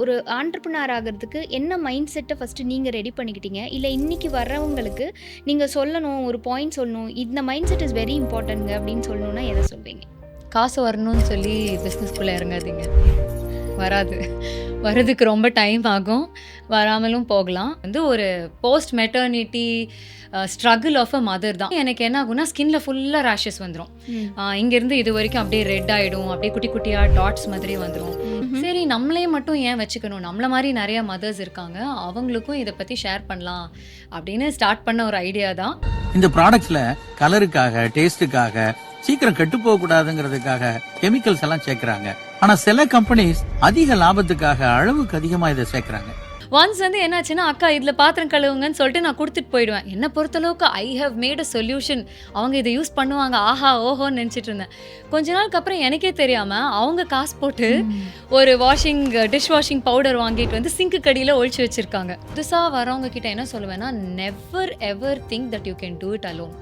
ஒரு ஆண்டர்ப்ரனர் ஆகிறதுக்கு என்ன மைண்ட் செட்டை ஃபஸ்ட்டு நீங்கள் ரெடி பண்ணிக்கிட்டீங்க? இல்ல இன்னைக்கு வர்றவங்களுக்கு நீங்க சொல்லணும், ஒரு பாயிண்ட் சொல்லணும். இந்த மைண்ட் செட் இஸ் வெரி இம்பார்ட்டன்ட்ங்க அப்படின்னு சொல்லணும்னா எத சொல்வீங்க? காசு வரணும்னு சொல்லி பிஸ்னஸ்குள்ளே இறங்காதீங்க. வராது. வரதுக்கு ரொம்ப டைம் ஆகும். வராமலும் போகலாம். ஒரு post maternity struggle of a mother தான். எனக்கு என்ன ஆகும்னா ஸ்கின்ல ஃபுல்லாக ரேஷஸ் வந்துடும். இங்கேருந்து இது வரைக்கும் அப்படியே ரெட் ஆகிடும். அப்படியே குட்டி குட்டியாக டாட்ஸ் மாதிரி வந்துடும். சரி, நம்மளே மட்டும் ஏன் வச்சுக்கணும்? நம்மள மாதிரி நிறைய மதர்ஸ் இருக்காங்க, அவங்களுக்கும் இதை பற்றி ஷேர் பண்ணலாம் அப்படின்னு ஸ்டார்ட் பண்ண ஒரு ஐடியா தான். இந்த ப்ராடக்ட்ஸ்ல கலருக்காக, டேஸ்டுக்காக, சீக்கிரம் கெட்டு போக கூடாதுங்கிறதுக்காக கெமிக்கல்ஸ் எல்லாம் சேர்க்கறாங்க. ஆனா சில கம்பெனிஸ் அதிக லாபத்துக்காக அளவுக்கு அதிகமா இதை சேர்க்கறாங்க. ஒன்ஸ் என்னாச்சுன்னா, அக்கா இதில் பாத்திரம் கழுவுங்கன்னு சொல்லிட்டு நான் கொடுத்துட்டு போயிடுவேன். என்னை பொறுத்தளவுக்கு I have made a solution. அவங்க இதை யூஸ் பண்ணுவாங்க, ஆஹா ஓஹோன்னு நினச்சிட்டு இருந்தேன். கொஞ்ச நாளுக்கு அப்புறம் எனக்கே தெரியாமல் அவங்க காசு போட்டு ஒரு டிஷ் வாஷிங் பவுடர் வாங்கிட்டு சிங்க்கு கடியில் ஒழிச்சு வச்சுருக்காங்க. புதுசாக வரவங்க கிட்ட என்ன சொல்லுவேன்னா, never ever think that you can do it alone.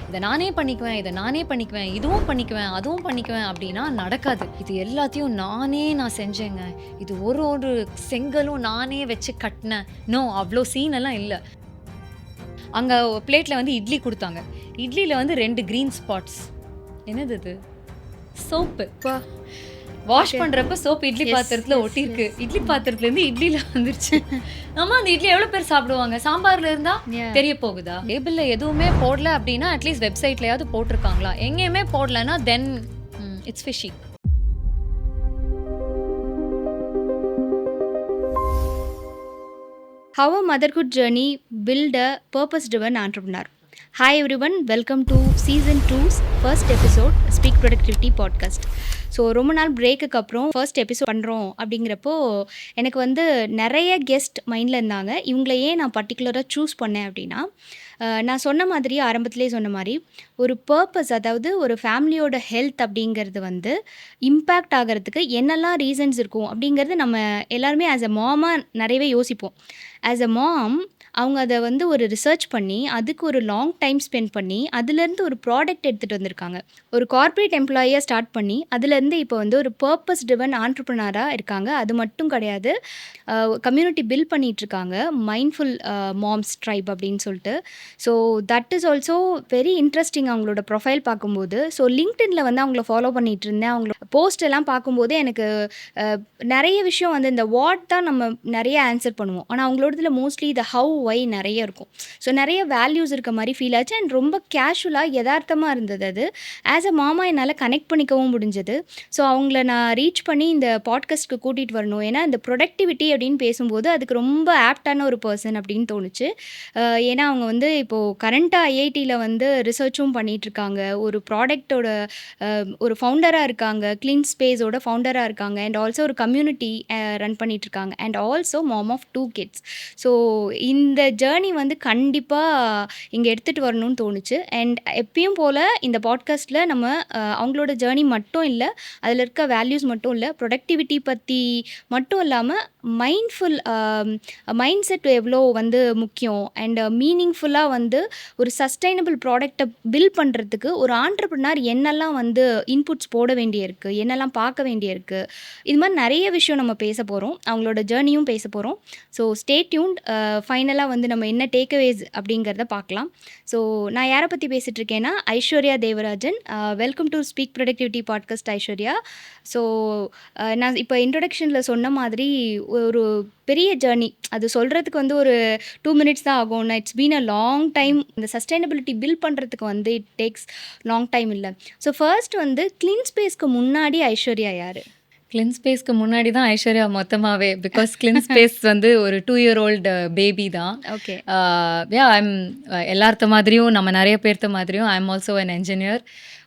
இதை நானே பண்ணிக்குவேன், இதுவும் பண்ணிக்குவேன், அதுவும் பண்ணிக்குவேன் அப்படின்னா நடக்காது. இது எல்லாத்தையும் நான் செஞ்சேங்க, இது ஒரு செங்கலும் நானே வச்சு கட்டினேன். நோ, அவ்வளோ சீன் எல்லாம் இல்லை. அங்கே பிளேட்டில் இட்லி கொடுத்தாங்க. இட்லியில் 2 க்ரீன் ஸ்பாட்ஸ். என்னது இது? சோப்பு. வாஷ் பண்ணுறப்ப சோப்பு இட்லி பாத்திரத்தில் ஒட்டிருக்கு. இட்லி பாத்திரத்துலேருந்து இட்லியில் வந்துருச்சு. ஆமாம், அந்த இட்லி எவ்வளோ பேர் சாப்பிடுவாங்க? சாம்பாரில் இருந்தால் தெரிய போகுதா? டேபிளில் எதுவுமே போடல அப்படின்னா அட்லீஸ்ட் வெப்சைட்லையாவது போட்டிருக்காங்களா? எங்கேயுமே போடலன்னா then it's fishy. How a motherhood journey build a purpose-driven entrepreneur. Hi everyone, welcome to season 2's first episode Speak Productivity podcast. So ரொம்ப நாள் பிரேக்குக்கு அப்புறம் ஃபர்ஸ்ட் எபிசோட் பண்ணுறோம் அப்படிங்கிறப்போ எனக்கு நிறைய கெஸ்ட் மைண்டில் இருந்தாங்க. இவங்கள ஏன் நான் பர்டிகுலராக சூஸ் பண்ணேன் அப்படின்னா, நான் சொன்ன மாதிரி ஆரம்பத்திலே சொன்ன மாதிரி ஒரு பர்பஸ், அதாவது ஒரு ஃபேமிலியோட ஹெல்த் அப்படிங்கிறது இம்பேக்ட் ஆகிறதுக்கு என்னெல்லாம் ரீசன்ஸ் இருக்கும் அப்படிங்கிறது நம்ம எல்லாருமே ஆஸ் அ மாமாக நிறையவே யோசிப்போம். ஆஸ் அ மாம் அவங்க அதை ஒரு ரிசர்ச் பண்ணி அதுக்கு ஒரு லாங் டைம் ஸ்பெண்ட் பண்ணி அதுலேருந்து ஒரு ப்ராடக்ட் எடுத்துகிட்டு வந்திருக்காங்க. ஒரு கார்ப்பரேட் எம்ப்ளாயியாக ஸ்டார்ட் பண்ணி அதுலேருந்து இப்போ ஒரு பர்பஸ் ட்ரிவன் ஆண்டர்ப்ரனராக இருக்காங்க. அது மட்டும் கிடையாது, கம்யூனிட்டி பில்ட் பண்ணிகிட்ருக்காங்க, மைண்ட்ஃபுல் மாம்ஸ் ட்ரைப் அப்படின்னு சொல்லிட்டு. So that is also very interesting அவங்களோட ப்ரொஃபைல் பார்க்கும்போது. ஸோ லிங்க்டின்ல அவங்கள ஃபாலோ பண்ணிகிட்டு இருந்தேன். அவங்களோட போஸ்ட் எல்லாம் பார்க்கும்போது எனக்கு நிறைய விஷயம் இந்த வாட் தான் நம்ம நிறைய ஆன்சர் பண்ணுவோம். ஆனால் அவங்களோடதுல மோஸ்ட்லி இந்த ஹவ், ஒய் நிறைய இருக்கும். ஸோ நிறைய வேல்யூஸ் இருக்க மாதிரி ஃபீல் ஆச்சு. அண்ட் ரொம்ப கேஷுவலாக யதார்த்தமாக இருந்தது. அது ஆஸ் அ மாமா என்னால் கனெக்ட் பண்ணிக்கவும் முடிஞ்சது. ஸோ அவங்கள நான் ரீச் பண்ணி இந்த பாட்காஸ்ட்க்கு கூட்டிகிட்டு வரணும். ஏன்னா இந்த ப்ரொடக்டிவிட்டி அப்படின்னு பேசும்போது அதுக்கு ரொம்ப ஆப்டான ஒரு பர்சன் அப்படின்னு தோணுச்சு. ஏன்னா அவங்க இப்போது கரண்ட்டாக ஐஐடியில் ரிசர்ச்சும் பண்ணிகிட்ருக்காங்க. ஒரு ப்ராடக்டோட ஒரு ஃபவுண்டராக இருக்காங்க, க்ளீன் ஸ்பேஸோட ஃபவுண்டராக இருக்காங்க. அண்ட் ஆல்சோ ஒரு கம்யூனிட்டி ரன் பண்ணிகிட்ருக்காங்க. And also mom of 2 kids. So இந்த ஜேர்னி கண்டிப்பாக இங்கே எடுத்துகிட்டு வரணும்னு தோணுச்சு. அண்ட் எப்பயும் போல் இந்த பாட்காஸ்ட்டில் நம்ம அவங்களோட ஜேர்னி மட்டும் இல்லை, அதில் இருக்க வேல்யூஸ் மட்டும் இல்லை, ப்ரொடக்டிவிட்டி பற்றி மட்டும் இல்லாமல் மைண்ட்ஃபுல் மைண்ட் செட் எவ்வளோ முக்கியம் அண்ட் மீனிங்ஃபுல்லாக ஒரு சஸ்டைனபிள் ப்ராடக்டை பில்ட் பண்ணுறதுக்கு ஒரு ஆண்டர்ப்ரனர் என்னெல்லாம் இன்புட்ஸ் போட வேண்டியிருக்கு, என்னெல்லாம் பார்க்க வேண்டியிருக்கு, இது மாதிரி நிறைய விஷயம் நம்ம பேச போகிறோம். அவங்களோட ஜேர்னியும் பேச போகிறோம். So stay tuned. ஃபைனலாக நம்ம என்ன டேக்அவேஸ் அப்படிங்கிறத பார்க்கலாம். ஸோ நான் யாரை பற்றி பேசிகிட்டு இருக்கேன்னா, Aishwarya Devarajan. Welcome to speak productivity podcast Aishwarya. So நான் இப்போ இன்ட்ரொடக்ஷனில் சொன்ன மாதிரி ஒரு பெரிய ஜேர்னி, அது சொல்கிறதுக்கு ஒரு 2 மினிட்ஸ் தான் ஆகும். It's been a long time. இந்த சஸ்டைனபிலிட்டி பில்ட் பண்ணுறதுக்கு இட் டேக்ஸ் லாங் டைம் இல்லை. ஸோ ஃபர்ஸ்ட் க்ளீன் ஸ்பேஸ்க்கு முன்னாடி ஐஸ்வர்யா யார்? கிளின் ஸ்பேஸ்க்கு முன்னாடி தான் ஐஸ்வர்யா மொத்தமாகவே. பிகாஸ் கிளின் ஸ்பேஸ் ஒரு 2 year old பேபி தான். ஓகே. ஐம் எல்லார்த்த மாதிரியும், நம்ம நிறைய பேர்த்த மாதிரியும் I am also an engineer.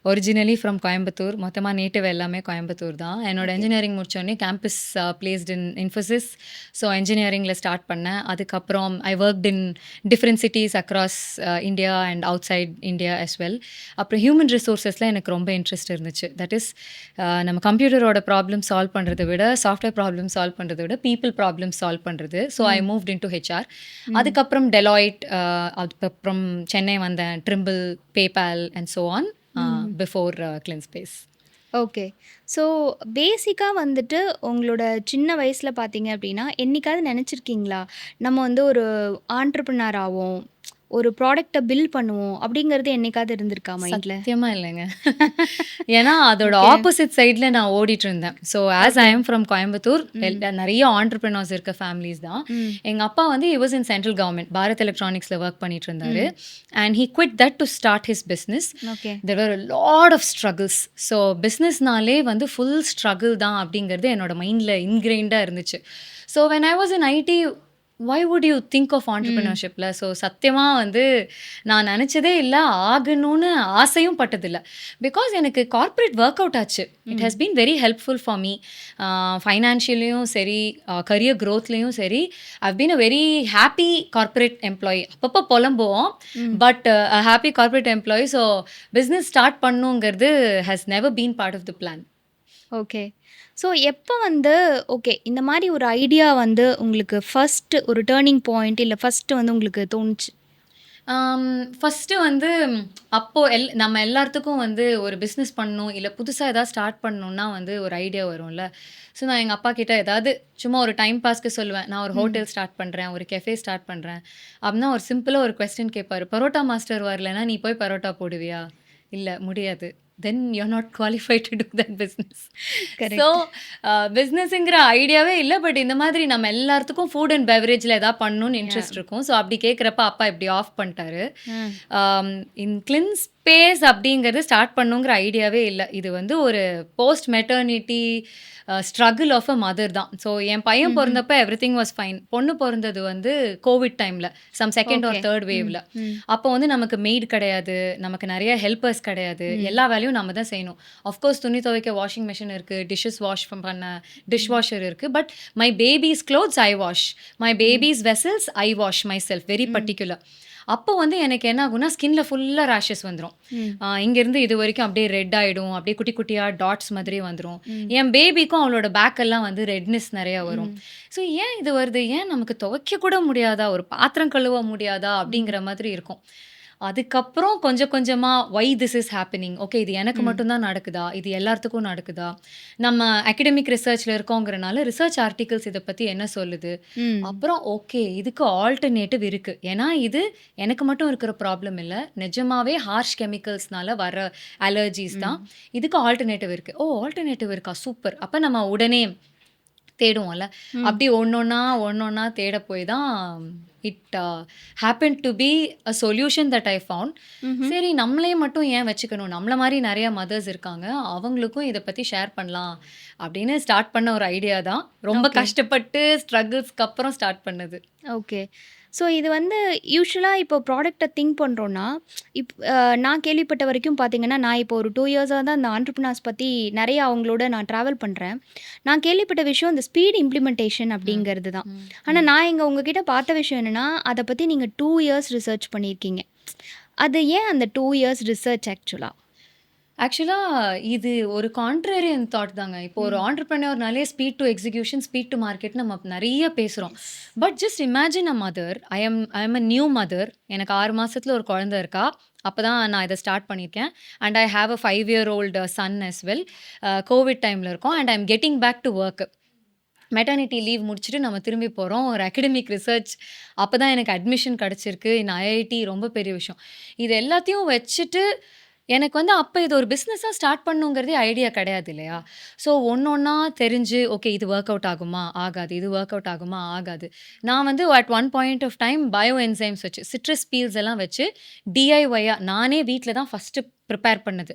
Originally from Coimbatore. மொத்தமாக நேட்டிவ் எல்லாமே கோயம்புத்தூர் தான். என்னோட என்ஜினியரிங் முடித்தோடனே campus placed in Infosys. So என்ஜினியரிங்கில் ஸ்டார்ட் பண்ணேன். அதுக்கப்புறம் I worked in different cities across India and outside India as well. அப்புறம் ஹியூமன் ரிசோர்ஸஸில் எனக்கு ரொம்ப இன்ட்ரெஸ்ட் இருந்துச்சு. தட் இஸ் நம்ம கம்ப்யூட்டரோட ப்ராப்ளம் சால்வ் பண்ணுறதை விட, சாஃப்ட்வேர் ப்ராப்ளம் சால்வ் பண்ணுறதை விட பீப்புள் ப்ராப்ளம் சால்வ் பண்ணுறது. So I moved in to HR. அதுக்கப்புறம் டெலாய்ட், அதுக்கப்புறம் சென்னை வந்தேன், Trimble, PayPal and so on. Before Clean Space. Okay. So பேசிக்கா வந்துட்டு உங்களோட சின்ன வயசுல பார்த்தீங்க அப்படின்னா, என்னைக்காவது நெனச்சிருக்கீங்களா? நம்ம வந்து ஒரு ஆன்டர்பிரினர் ஆவோம். ஒரு ப்ராடக்ட்ட பில்ட் பண்ணுவோம். அப்படிங்கிறது என்னைக்காவது இருந்திருக்கா மைண்ட்ல? சத்தியமா இல்லைங்க. ஏன்னா அதோட ஓகே. ஆப்போசிட் சைட்ல நான் ஓடிட்டு இருந்தேன். So as I okay. Am from Coimbatore, ம். நெறைய ஆண்டர்பிரினர்ஸ் இருக்க ஃபேமிலிஸ் தான். ம். எங்க அப்பா வந்து he was in central government Bharat எலக்ட்ரானிக்ஸ்ல ஒர்க் பண்ணிட்டு இருந்தாரு. ம். And he quit that to start his business. Okay. There were a lot of struggles. So பிஸ்னஸ்னாலே வந்து ஃபுல் ஸ்ட்ரகிள் தான் அப்படிங்கிறது என்னோட மைண்ட்ல இன்கிரெயின்டா இருந்துச்சு. So when I was in IT, why would you think of hmm. ஆண்டர்பிரினர்ஷிப்ல? ஸோ சத்தியமா வந்து நான் நினச்சதே இல்லை, ஆகணும்னு ஆசையும் பட்டதில்லை. பிகாஸ் எனக்கு கார்ப்பரேட் ஒர்க் அவுட் ஆச்சு. It has been very helpful for me. ஃபைனான்ஷியலையும் சரி, கரியர் க்ரோத்லேயும் சரி, I've been a very happy corporate employee. அப்பப்போ புலம்புவோம், ம். But a happy corporate employee. So business start பண்ணுங்கிறது has never been part of the plan. Okay. So எப்போ வந்து ஓகே இந்த மாரி ஒரு ஐடியா வந்து உங்களுக்கு ஃபர்ஸ்ட்டு ஒரு டர்னிங் பாயிண்ட் இல்ல ஃபர்ஸ்ட்டு வந்து உங்களுக்கு தோணுச்சு? ஃபஸ்ட்டு வந்து அப்போ நம்ம எல்லாத்துக்கும் வந்து ஒரு பிஸ்னஸ் பண்ணணும், இல்லை புதுசாக ஏதாவது ஸ்டார்ட் பண்ணணும்னா வந்து ஒரு ஐடியா வரும்ல. ஸோ நான் எங்கள் அப்பா கிட்ட ஏதாவது சும்மா ஒரு டைம் பாஸ்க்கு சொல்லுவேன், நான் ஒரு ம். ஹோட்டல் ஸ்டார்ட் பண்ணுறேன், ஒரு கெஃபே ஸ்டார்ட் பண்ணுறேன் அப்படின்னா ஒரு சிம்பிளாக ஒரு கொஸ்டின் கேட்பாரு, பரோட்டா மாஸ்டர் வரலன்னா நீ போய் பரோட்டா போடுவியா? இல்லை முடியாது. Then you are not qualified to do that business. So correct. பிஸ்னஸ்ங்கிற ஐடியாவே இல்லை. பட் இந்த மாதிரி நம்ம எல்லாத்துக்கும் ஃபுட் அண்ட் பெவரேஜில் ஏதாவது பண்ணணும்னு யா. இன்ட்ரெஸ்ட் இருக்கும். ஸோ அப்படி கேட்குறப்ப அப்பா இப்படி ஆஃப் பண்ணிட்டாரு. ம். இன் கிளின் ஸ்பேஸ் அப்படிங்கிறது ஸ்டார்ட் பண்ணுங்கிற ஐடியாவே இல்லை. இது வந்து ஒரு post maternity struggle of a mother தான். ஸோ என் பையன் ம்ஹ்ம். பொறந்தப்ப எவ்ரிதிங் வாஸ் ஃபைன். பொண்ணு பொறந்தது வந்து கோவிட் டைமில், some second or okay. Third ம். வேவ்ல. ம். அப்போ வந்து நமக்கு மெய்ட் கிடையாது, நமக்கு நிறைய ஹெல்ப்பர்ஸ் கிடையாது, ம். எல்லா வேலையும் நம்ம தான் செய்யணும். ஆஃப்கோர்ஸ் துணி துவைக்க வாஷிங் மிஷின் இருக்குது, டிஷ்ஷஸ் வாஷ் பண்ண டிஷ் ம். வாஷர் இருக்குது. But my baby's clothes I wash, my hmm. Baby's vessels I wash myself, very hmm. Particular. அப்போ வந்து எனக்கு என்ன ஆகும்னா ஸ்கின்ல ஃபுல்லாக ரேஷஸ் வந்துடும். ம். இங்கேருந்து இது வரைக்கும் அப்படியே ரெட் ஆகிடும், அப்படியே குட்டி குட்டியாக டாட்ஸ் மாதிரி வந்துடும். ம். என் பேபிக்கும் அவளோட பேக்கெல்லாம் வந்து ரெட்னஸ் நிறையா வரும். ம். ஸோ ஏன் இது வருது, ஏன் நமக்கு துவைக்க கூட முடியாதா, ஒரு பாத்திரம் கழுவ முடியாதா ம். அப்படிங்கிற மாதிரி இருக்கும். அதுக்கப்புறம் கொஞ்சம் கொஞ்சமாக why this is happening, okay இது எனக்கு ம். மட்டும்தான் நடக்குதா, இது எல்லாத்துக்கும் நடக்குதா, நம்ம அகடமிக் ரிசர்ச்சில் இருக்கோங்கிறனால ரிசர்ச் ஆர்டிகல்ஸ் இதை பற்றி என்ன சொல்லுது, ம். அப்புறம் ஓகே இதுக்கு ஆல்டர்னேட்டிவ் இருக்குது. ஏன்னா இது எனக்கு மட்டும் இருக்கிற ப்ராப்ளம் இல்லை, நிஜமாவே ஹார்ஷ் கெமிக்கல்ஸ்னால வர அலர்ஜிஸ் தான். ம். இதுக்கு ஆல்டர்னேட்டிவ் இருக்குது. ஓ ஆல்டர்னேட்டிவ் இருக்கா, சூப்பர். அப்போ நம்ம உடனே தேடுவோம்ல. ம். அப்படி ஒன்னொன்னா தேட போய் தான் it happen to be a solution that I found. ம்ஹ்ம். சரி நம்மளே மட்டும் ஏன் வச்சுக்கணும், நம்மள மாதிரி நிறைய மதர்ஸ் இருக்காங்க, அவங்களுக்கும் இதை பற்றி ஷேர் பண்ணலாம் அப்படின்னு ஸ்டார்ட் பண்ண ஒரு ஐடியா தான். ரொம்ப ஓகே. கஷ்டப்பட்டு ஸ்ட்ரகிள்ஸ்க்கு அப்புறம் ஸ்டார்ட் பண்ணது. ஓகே. ஸோ இது வந்து யூசுவலா இப்போ ப்ராடக்ட்ட திங்க் பண்றோம்னா, நான் கேள்விப்பட்ட வரைக்கும் பார்த்தீங்கன்னா, நான் இப்போ ஒரு 2 இயர்ஸா தான் இந்த ஆன்டர்பிரினர்ஸ் பத்தி நெறைய அவங்களோட நான் ட்ராவல் பண்றேன். நான் கேள்விப்பட்ட விஷயம் இந்த ஸ்பீட் இம்ப்ளிமென்டேஷன் ம், அப்படிங்கிறது தான். ம், ஆனா ம். நான் இங்க உங்ககிட்ட பார்த்த விஷயம் என்னன்னா, அத பத்தி நீங்க 2 இயர்ஸ் ரிசர்ச் பண்ணியிருக்கீங்க. அது ஏன் அந்த 2 இயர்ஸ் ரிசர்ச் ஆக்சுவலா? ஆக்சுவலாக இது ஒரு கான்ட்ரேரியன் தாட் தாங்க. இப்போ ஒரு ம். ஆண்டர்பிரினியர்னாலே speed to execution, speed to market நம்ம நிறைய பேசுகிறோம். Yes. But just imagine a mother, I am a new mother. எனக்கு 6 மாசத்துல ஒரு குழந்தை இருக்கா. அப்போ தான் நான் இதை ஸ்டார்ட் பண்ணியிருக்கேன். And I have a 5-year old son as well. Covid டைமில் இருக்கோம். And I am getting back to work. Maternity leave முடிச்சுட்டு நம்ம திரும்பி போகிறோம். ஒரு அகடமிக் ரிசர்ச் அப்போ தான் எனக்கு அட்மிஷன் கிடச்சிருக்கு இன் ஐஐடி. ரொம்ப பெரிய விஷயம். இது எல்லாத்தையும் வச்சுட்டு எனக்கு வந்து அப்போ இது ஒரு பிஸ்னஸாக ஸ்டார்ட் பண்ணுங்கிறதே ஐடியா கிடையாது இல்லையா. ஸோ ஒன்றா தெரிஞ்சு ஓகே இது ஒர்க் அவுட் ஆகுமா ஆகாது, இது ஒர்க் அவுட் ஆகுமா ஆகாது. நான் வந்து at one point of time bio enzymes வச்சு சிட்ரஸ் பீல்ஸ் எல்லாம் வச்சு டிஐஒய்யாக நானே வீட்டில் தான் ஃபஸ்ட்டு ப்ரிப்பேர் பண்ணது.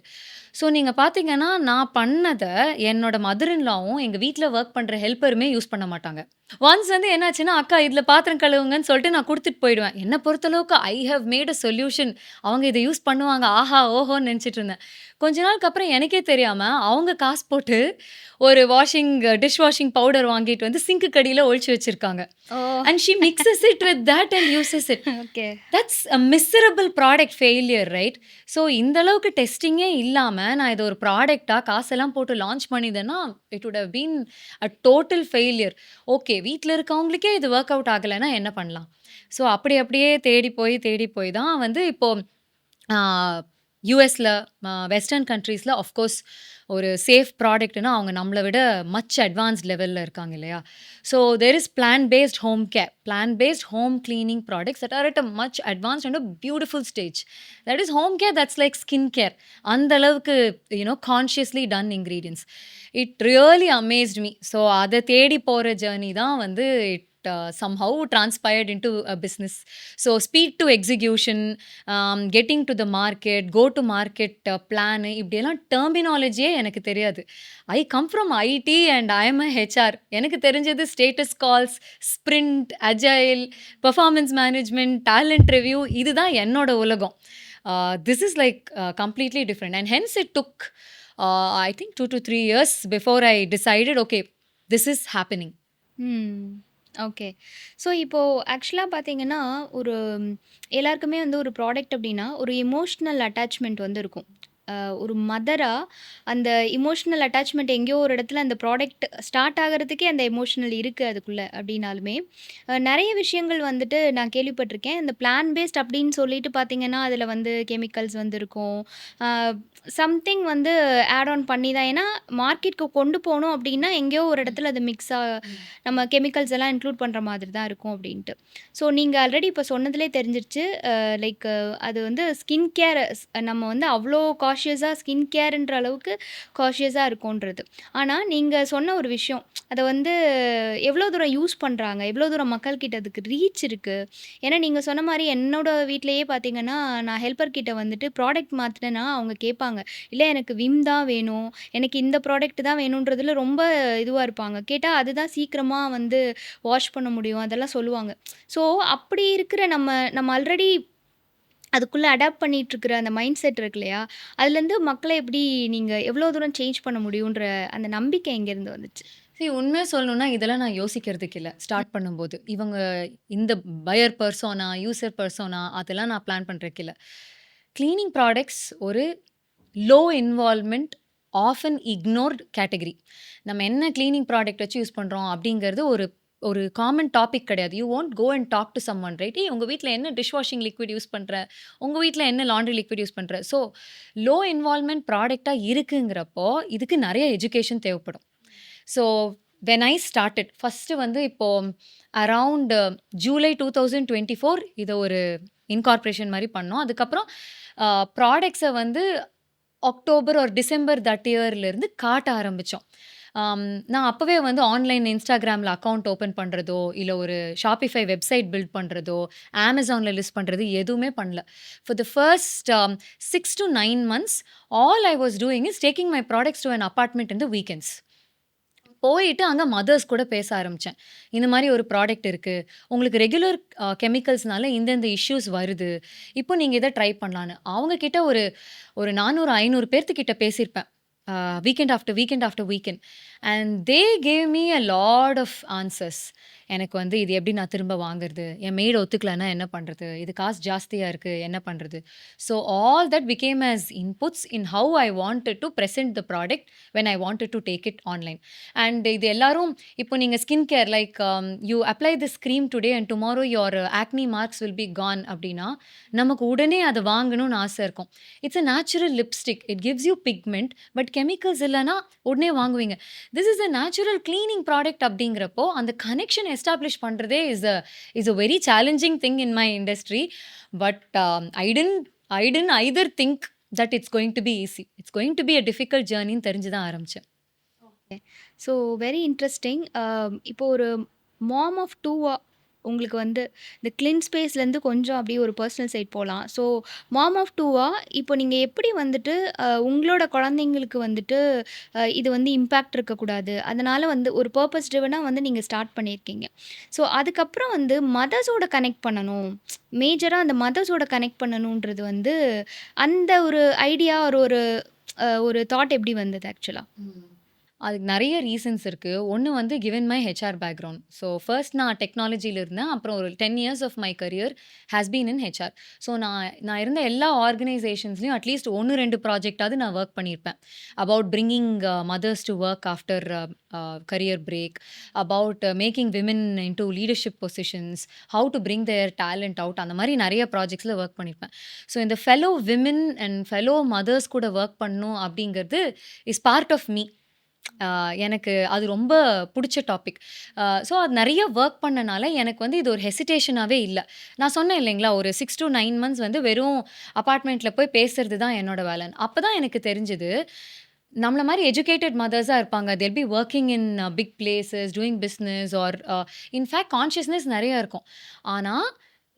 ஸோ நீங்கள் பார்த்தீங்கன்னா நான் பண்ணதை என்னோட மதர் இன்லாவும் எங்கள் வீட்டில் ஒர்க் பண்ணுற ஹெல்ப்பருமே யூஸ் பண்ண மாட்டாங்க. ஒன்ஸ் வந்து என்னாச்சுன்னா, அக்கா இதில் பாத்திரம் கழுவுங்கன்னு சொல்லிட்டு நான் கொடுத்துட்டு போயிடுவேன். என்னை பொறுத்தளவுக்கு I have made a solution, அவங்க இதை யூஸ் பண்ணுவாங்க ஆஹா ஓஹோன்னு நினச்சிட்டு இருந்தேன். கொஞ்ச நாளுக்கு அப்புறம் எனக்கே தெரியாமல் அவங்க காசு போட்டு ஒரு டிஷ் வாஷிங் பவுடர் வாங்கிட்டு வந்து சிங்க்கு கடியில் ஒழிச்சு வச்சுருக்காங்க. Oh! And she mixes it with that and uses it. Okay. That's a miserable product failure right. So இந்த அளவுக்கு டெஸ்டிங்கே இல்லாமல் நான் இதை ஒரு ப்ராடக்டாக காசெல்லாம் போட்டு லான்ச் பண்ணிதேன்னா it would have been a total failure. Okay வீட்டில் இருக்கவங்களுக்கே இது ஒர்க் அவுட் ஆகலைன்னா என்ன பண்ணலாம். ஸோ அப்படியே தேடி போய் தான் வந்து இப்போது யூஎஸ்ல வெஸ்டர்ன் கண்ட்ரீஸில் ஆஃப்கோர்ஸ் ஒரு சேஃப் ப்ராடக்ட்னா அவங்க நம்மளை விட மச் அட்வான்ஸ்ட் லெவலில் இருக்காங்க இல்லையா. So there is plant based home care, plant based home cleaning products that are at a much advanced and a beautiful stage. That is home care, that's like skin care. அந்த அளவுக்கு consciously done ingredients. It really amazed me. So அதை தேடி போகிற journey தான் வந்து it somehow transpired into a business. So speed to execution, getting to the market, go to market plan, இப்படியெல்லாம் டெர்மினாலஜியே எனக்கு தெரியாது. I come from ID and I am a HR. எனக்கு தெரிஞ்சது status calls, sprint, agile, performance management, talent review, இதுதான் என்னோட உலகம். This is like completely different and hence it took I think 2 to 3 years before I decided, okay, this is happening. Okay. So இப்போது ஆக்சுவலாக பார்த்தீங்கன்னா, ஒரு எல்லாருக்குமே வந்து ஒரு ப்ராடக்ட் அப்படின்னா, ஒரு எமோஷ்னல் அட்டாச்மெண்ட் வந்து இருக்கும். ஒரு மதரா அந்த எமோஷ்னல் அட்டாச்மெண்ட் எங்கேயோ ஒரு இடத்துல அந்த ப்ராடக்ட் ஸ்டார்ட் ஆகுறதுக்கே அந்த எமோஷனல் இருக்குது அதுக்குள்ளே அப்படின்னாலுமே, நிறைய விஷயங்கள் வந்துட்டு நான் கேள்விப்பட்டிருக்கேன். இந்த பிளான் பேஸ்ட் அப்படின்னு சொல்லிட்டு பார்த்தீங்கன்னா, அதில் வந்து கெமிக்கல்ஸ் வந்து இருக்கும். சம்திங் வந்து ஆட் ஆன் பண்ணி தான், ஏன்னா மார்க்கெட்டுக்கு கொண்டு போகணும் அப்படின்னா எங்கேயோ ஒரு இடத்துல அது நம்ம கெமிக்கல்ஸ் எல்லாம் இன்க்ளூட் பண்ணுற மாதிரி தான் இருக்கும் அப்படின்ட்டு. ஸோ நீங்கள் ஆல்ரெடி இப்போ சொன்னதுலே தெரிஞ்சிருச்சு. லைக் அது வந்து ஸ்கின் கேர், நம்ம வந்து அவ்வளோ காஷியஸாக ஸ்கின் கேர்ன்ற அளவுக்கு காஷியஸாக இருக்கும்ன்றது. ஆனால் நீங்கள் சொன்ன ஒரு விஷயம், அதை வந்து எவ்வளோ தூரம் யூஸ் பண்ணுறாங்க, எவ்வளோ தூரம் மக்கள்கிட்ட அதுக்கு ரீச் இருக்குது. ஏன்னா நீங்கள் சொன்ன மாதிரி என்னோட வீட்டிலேயே பார்த்தீங்கன்னா, நான் ஹெல்ப்பர் கிட்ட வந்துட்டு ப்ராடக்ட் மாற்றினேன்னா அவங்க கேட்பாங்க, இல்லை எனக்கு விம் தான் வேணும், எனக்கு இந்த ப்ராடக்ட் தான் வேணுன்றதுல ரொம்ப இதுவாக இருப்பாங்க. கேட்டால் அதுதான் சீக்கிரமாக வந்து வாஷ் பண்ண முடியும் அதெல்லாம் சொல்லுவாங்க. ஸோ அப்படி இருக்கிற நம்ம ஆல்ரெடி அதுக்குள்ளே அடாப்ட் பண்ணிகிட்ருக்கிற அந்த மைண்ட் செட் இருக்கு இல்லையா, அதுலேருந்து மக்களை எப்படி நீங்கள் எவ்வளோ தூரம் சேஞ்ச் பண்ண முடியுன்ற அந்த நம்பிக்கை எங்கேருந்து வந்துச்சு? உண்மையாக சொல்லணும்னா இதெல்லாம் நான் யோசிக்கிறதுக்கு இல்லை. ஸ்டார்ட் பண்ணும்போது இவங்க இந்த பயர் பர்சோனா, யூசர் பர்சோனா, அதெல்லாம் நான் பிளான் பண்ணுறதுக்கு இல்லை. கிளீனிங் ப்ராடக்ட்ஸ் ஒரு low involvement, often ignored category. நம்ம என்ன கிளீனிங் ப்ராடக்ட் வச்சு யூஸ் பண்ணுறோம் அப்படிங்கிறது ஒரு காமன் டாபிக் கிடையாது. You want go and talk to someone, right? உங்கள் வீட்டில் என்ன டிஷ் வாஷிங் லிக்விட் யூஸ் பண்ணுற, உங்கள் வீட்டில் என்ன லாண்ட்ரி லிக்விட் யூஸ் பண்ணுற. ஸோ லோ இன்வால்வ்மெண்ட் ப்ராடக்டாக இருக்குங்கிறப்போ இதுக்கு நிறைய எஜுகேஷன் தேவைப்படும். So when I started first வந்து இப்போது அரவுண்ட் ஜூலை 2024 இதை ஒரு இன்கார்பரேஷன் மாதிரி பண்ணோம். அதுக்கப்புறம் ப்ராடக்ட்ஸை வந்து அக்டோபர் ஒரு டிசம்பர் தட் இயர்லேருந்து காட்ட ஆரம்பித்தோம். நான் அப்போவே வந்து ஆன்லைன் இன்ஸ்டாகிராமில் அக்கௌண்ட் ஓப்பன் பண்ணுறதோ, இல்லை ஒரு ஷாப்பிஃபை வெப்சைட் பில்ட் பண்ணுறதோ, அமேசானில் லிஸ்ட் பண்ணுறது எதுவுமே பண்ணல. For the first 6 to 9 months all I was doing is taking my products to an apartment in the weekends. போயிட்டு அங்கே மதர்ஸ் கூட பேச ஆரம்பித்தேன். இந்த மாதிரி ஒரு ப்ராடக்ட் இருக்குது, உங்களுக்கு ரெகுலர் கெமிக்கல்ஸ்னால இந்தந்த இஷ்யூஸ் வருது, இப்போ நீங்கள் இதை ட்ரை பண்ணலான்னு. அவங்கக்கிட்ட ஒரு 400-500 பேர்த்துக்கிட்ட பேசியிருப்பேன், weekend after weekend after weekend. And they gave me a lot of answers. எனக்கு வந்து இது எப்படி நான் திரும்ப வாங்குறது, என் மெய்டு ஒத்துக்கலைன்னா என்ன பண்ணுறது, இது காசு ஜாஸ்தியாக இருக்குது என்ன பண்ணுறது. So all that became as inputs in how I wanted to present the product when I wanted to take it online. And இது எல்லாரும் இப்போ நீங்கள் skin care like you apply this cream today and tomorrow your acne marks will be gone அப்படின்னா நமக்கு உடனே அதை வாங்கணும்னு ஆசை இருக்கும். It's a natural lipstick, it gives you pigment, but chemicals இல்லைன்னா உடனே வாங்குவீங்க. This is a natural cleaning product அப்படிங்கிறப்போ அந்த கனெக்ஷன் எஸ்டாப்ளிஷ் பண்ணுறதே is a very challenging thing in my industry. But I didn't either think that it's going to be easy. It's going to be a difficult journey ன்னு தெரிஞ்சு தான் ஆரம்பித்தேன். Okay. So very interesting. இப்போ ஒரு மாம் of டூவா உங்களுக்கு வந்து இந்த கிளின் ஸ்பேஸ்லேருந்து கொஞ்சம் அப்படியே ஒரு பர்சனல் சைட் போகலாம். ஸோ மாம் ஆஃப் டூவா இப்போ நீங்கள் எப்படி வந்துட்டு உங்களோட குழந்தைங்களுக்கு வந்துட்டு இது வந்து இம்பேக்ட் இருக்கக்கூடாது, அதனால் வந்து ஒரு பர்பஸ் ட்ரிவனாக வந்து நீங்கள் ஸ்டார்ட் பண்ணியிருக்கீங்க. ஸோ அதுக்கப்புறம் வந்து மதர்ஸோட கனெக்ட் பண்ணணும், மேஜராக அந்த மதர்ஸோட கனெக்ட் பண்ணணுன்றது வந்து அந்த ஒரு ஐடியா ஒரு ஒரு தாட் எப்படி வந்தது ஆக்சுவலாக? அதுக்கு நெறைய ரீசன்ஸ் இருக்கு. ஒண்ணு வந்து given my HR background. So first நான் டெக்னாலஜில இருந்தேன். அப்புறம் ஒரு 10 years of my career has been in HR. So நான் இருந்த எல்லா ஆர்கனைசேஷன்ஸ்லயும் அட்லீஸ்ட் 1, 2 ப்ராஜெக்ட்டாவது நான் வொர்க் பண்ணியிருப்பேன். About bringing mothers to work after career break, about making women into leadership positions, how to bring their talent out, அந்த மாரி நெறைய ப்ராஜெக்ட்ஸ்ல work பண்ணியிருப்பேன். ஸோ இந்த fellow women and fellow mothers கூட வொர்க் பண்ணணும் அப்படிங்கிறது இஸ் பார்ட் ஆஃப் மீ. எனக்கு அது ரொம்ப புடிச்ச டாபிக். ஸோ அது நெறைய வொர்க் பண்ணனால எனக்கு வந்து இது ஒரு ஹெசிடேஷனாவே இல்ல. நான் சொன்னேன் இல்லைங்களா, ஒரு 6 to 9 மந்த்ஸ் வந்து வெறும் அபார்ட்மெண்ட்ல போய் பேசுறது தான் என்னோட வேலைன்னு. அப்பதான் எனக்கு தெரிஞ்சது, நம்மள மாரி எஜுகேட்டட் மதர்ஸா இருப்பாங்க. They'll be working in big places, doing business or in fact consciousness நெறைய இருக்கும். ஆனா,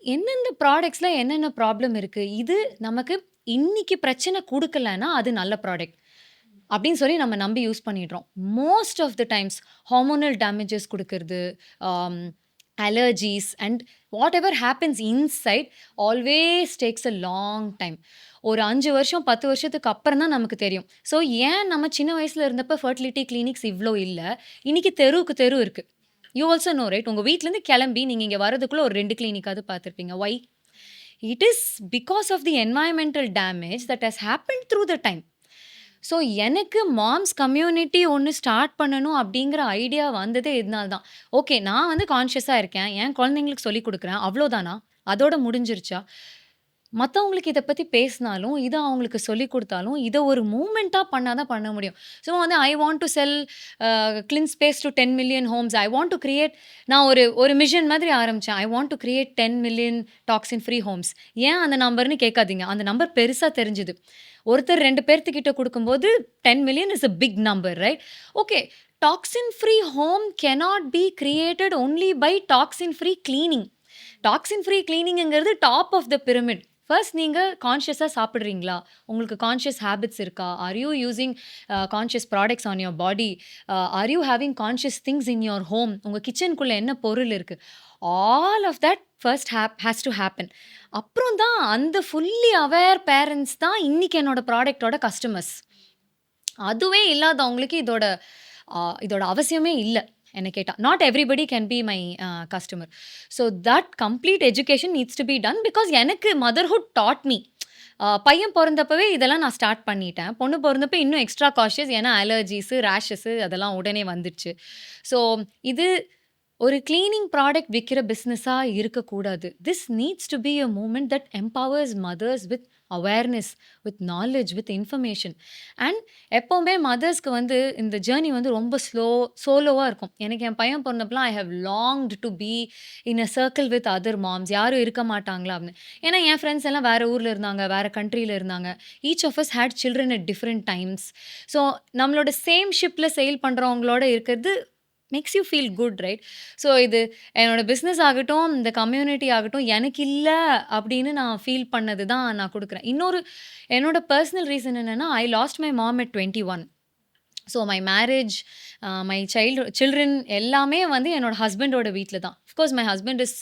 எந்தெந்த ப்ராடக்ட்ஸ்ல என்னென்ன ப்ராப்ளம் இருக்கு, இது நமக்கு இன்னைக்கு பிரச்சனை குடுக்கலன்னா, அது நல்ல ப்ராடக்ட் அப்படின்னு சொல்லி நம்ம நம்பி யூஸ் பண்ணிடுறோம். Most of the times hormonal damages குடுக்கறது, allergies and whatever happens inside always takes a long time. ஒரு 5 வருஷம், 10 வருஷத்துக்கு அப்புறம் தான் நமக்கு தெரியும். ஸோ ஏன் நம்ம சின்ன வயசுல இருந்தப்ப ஃபெர்டிலிட்டி கிளினிக்ஸ் இவ்ளோ இல்ல, இன்னைக்கு தெருவுக்கு தெரு இருக்கு. You also know right? உங்க வீட்லேருந்து கிளம்பி நீங்க இங்க வரதுக்குள்ள ஒரு 2 கிளினிக்காவது பார்த்திருப்பீங்க. Why? It is because of the environmental damage that has happened through the time. So எனக்கு மாம்ஸ் கம்யூனிட்டி ஒண்ணு ஸ்டார்ட் பண்ணணும் அப்படிங்கிற ஐடியா வந்ததே இதனால தான். ஓகே, நான் வந்து கான்ஷியஸா இருக்கேன். என் குழந்தைங்களுக்கு சொல்லிக் குடுக்குறேன். அவ்வளோதானா? அதோட முடிஞ்சிருச்சா? மத்தவங்களுக்கு இத பத்தி பேசினாலும், இத அவங்களுக்கு சொல்லிக் குடுத்தாலும், இத ஒரு மூவ்மெண்ட்டா பண்ணா தான் பண்ண முடியும். சும்மா வந்து I want to sell clean space to 10 million homes. I want to create, நான் ஒரு மிஷன் மாதிரி ஆரம்பிச்சேன். I want to create 10 million toxin free homes. ஏன் அந்த நம்பர்ன்னு கேட்காதீங்க. அந்த நம்பர் பெருசா தெரிஞ்சது. ஒருத்தர் 2 பேர்த்துக்கிட்ட குடுக்கும்போது 10 million is a big number, right? Okay, toxin free home cannot be created only by toxin free cleaning. Toxin free cleaningங்கிறது top of the pyramid. First நீங்க கான்ஷியஸா சாப்பிடுறீங்களா? உங்களுக்கு கான்ஷியஸ் ஹேபிட்ஸ் இருக்கா? Are you using conscious products on your body? Are you having conscious things in your home? உங்க கிச்சனுக்குள்ள என்ன பொருள் இருக்கு? All of that first has to happen. அப்புறம் தான் அந்த ஃபுல்லி அவேர் பேரண்ட்ஸ் தான் இன்னைக்கு என்னோட ப்ராடக்ட்டோட கஸ்டமர்ஸ். அதுவே இல்லாதவங்களுக்கு இதோட அவசியமே இல்ல என்ன கேட்டா. Not everybody can be my customer. So that complete education needs to be done because எனக்கு மதர்ஹுட் டாட் மீ. பையன் பொறந்தப்பவே இதெல்லாம் நான் ஸ்டார்ட் பண்ணிட்டேன். பொண்ணு பொறந்தப்ப இன்னும் எக்ஸ்ட்ரா காஷியஸ். ஏன்னா அலர்ஜீஸு, ரேஷஸு அதெல்லாம் உடனே வந்துருச்சு. ஸோ இது ஒரு கிளீனிங் ப்ராடக்ட் விக்கிற பிசினஸா இருக்கக்கூடாது. This needs to be a movement that empowers mothers with awareness, with knowledge, with information. And எப்பவுமே மதர்ஸ்க்கு வந்து இந்த ஜேர்னி வந்து ரொம்ப சோலோவா இருக்கும். எனக்கு என் பையன் பொறந்தப்பலாம் I have longed to be in a circle with other moms. யாரும் இருக்க மாட்டாங்களா அப்படின்னு. ஏன்னா என் ஃப்ரெண்ட்ஸ் எல்லாம் வேற ஊர்ல இருந்தாங்க, வேற கண்ட்ரில இருந்தாங்க. Each of us had children at different times. So நம்மளோட சேம் ஷிப்ல செயில் பண்றவங்களோட இருக்கிறது makes you feel good, right? So இது என்னோட பிஸ்னஸ் ஆகட்டும், இந்த கம்யூனிட்டி ஆகட்டும், எனக்கு இல்ல அப்படின்னு நான் ஃபீல் பண்ணது தான் நான் குடுக்குறேன். என்னோட பர்சனல் ரீசன் என்னன்னா, I lost my mom at 21. So my marriage, my children எல்லாமே வந்து என்னோட ஹஸ்பண்டோட வீட்ல தான். Of course my husband is